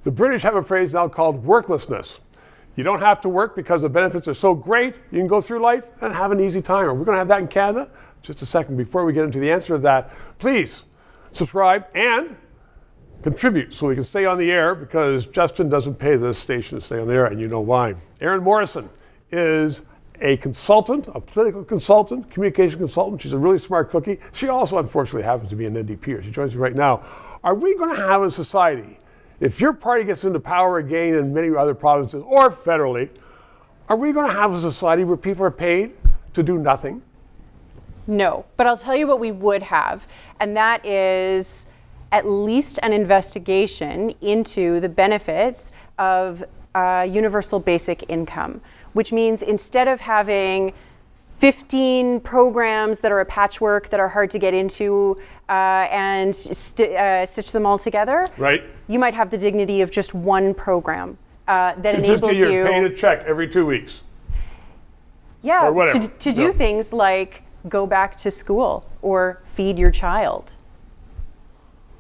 The British have a phrase now called worklessness. You don't have to work because the benefits are so great, you can go through life and have an easy time. We're going to have that in Canada. Just a second, before we get into the answer to that, please subscribe and contribute so we can stay on the air, because Justin doesn't pay this station to stay on the air, and you know why. Erin Morrison is a consultant, a political consultant, communication consultant. She's a really smart cookie. She also, unfortunately, happens to be an NDPer. She joins me right now. Are we going to have a society, if your party gets into power again in many other provinces or federally, are we going to have a society where people are paid to do nothing? No, but I'll tell you what we would have, and that is at least an investigation into the benefits of universal basic income, which means instead of having 15 programs that are a patchwork that are hard to get into and stitch them all together, right, you might have the dignity of just one program that enables you. You're paying a check every 2 weeks. Yeah, or to do things like go back to school or feed your child.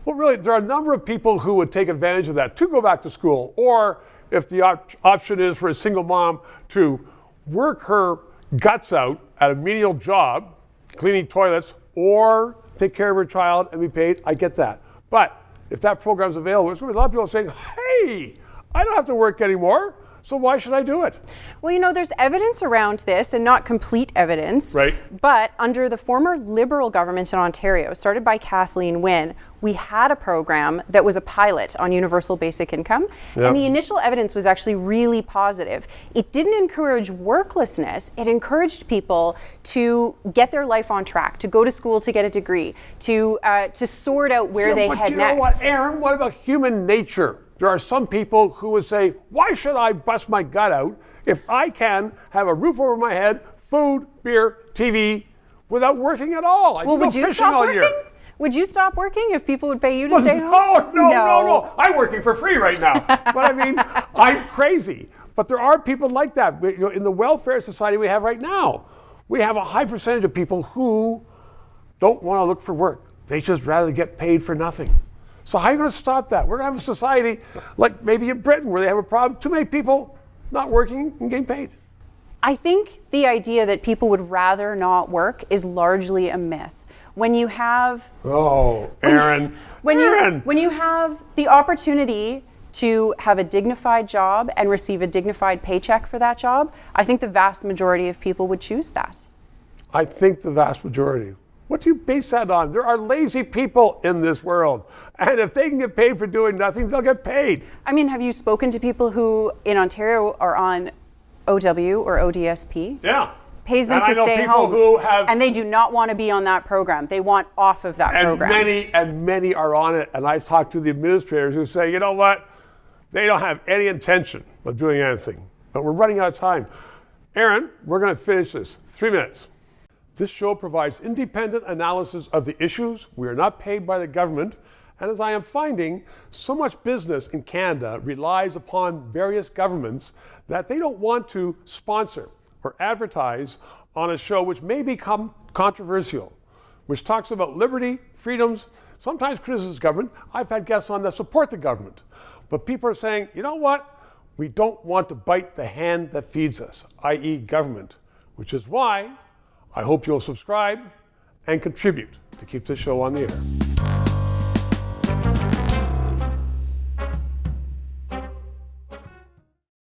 Well, really, there are a number of people who would take advantage of that to go back to school, or if the option is for a single mom to work her guts out at a menial job, cleaning toilets, or take care of her child and be paid, I get that. But if that program's available, there's going to be a lot of people saying, hey, I don't have to work anymore, so why should I do it? Well, you know, there's evidence around this, and not complete evidence. Right. But under the former Liberal government in Ontario, started by Kathleen Wynne, we had a program that was a pilot on universal basic income. Yep. And the initial evidence was actually really positive. It didn't encourage worklessness. It encouraged people to get their life on track, to go to school to get a degree, to sort out where they head next. But you know what, Erin? What about human nature? There are some people who would say, why should I bust my gut out if I can have a roof over my head, food, beer, TV, without working at all? Well, would you stop working? Would you stop working if people would pay you to stay home? No. I'm working for free right now. But I mean, I'm crazy. But there are people like that. In the welfare society we have right now, we have a high percentage of people who don't want to look for work. They just rather get paid for nothing. So how are you going to stop that? We're going to have a society like maybe in Britain where they have a problem, too many people not working and getting paid. I think the idea that people would rather not work is largely a myth. When you have Erin, when you have the opportunity to have a dignified job and receive a dignified paycheck for that job, I think the vast majority of people would choose that. I think the vast majority. What do you base that on? There are lazy people in this world. And if they can get paid for doing nothing, they'll get paid. I mean, have you spoken to people who in Ontario are on OW or ODSP? Yeah. Pays them to stay home. And they do not want to be on that program. They want off of that program. Many are on it. And I've talked to the administrators who say, you know what? They don't have any intention of doing anything. But we're running out of time. Erin, we're going to finish this. 3 minutes. This show provides independent analysis of the issues. We are not paid by the government. And as I am finding, so much business in Canada relies upon various governments that they don't want to sponsor or advertise on a show which may become controversial, which talks about liberty, freedoms, sometimes criticizes government. I've had guests on that support the government. But people are saying, you know what? We don't want to bite the hand that feeds us, i.e. government, which is why I hope you'll subscribe and contribute to keep this show on the air.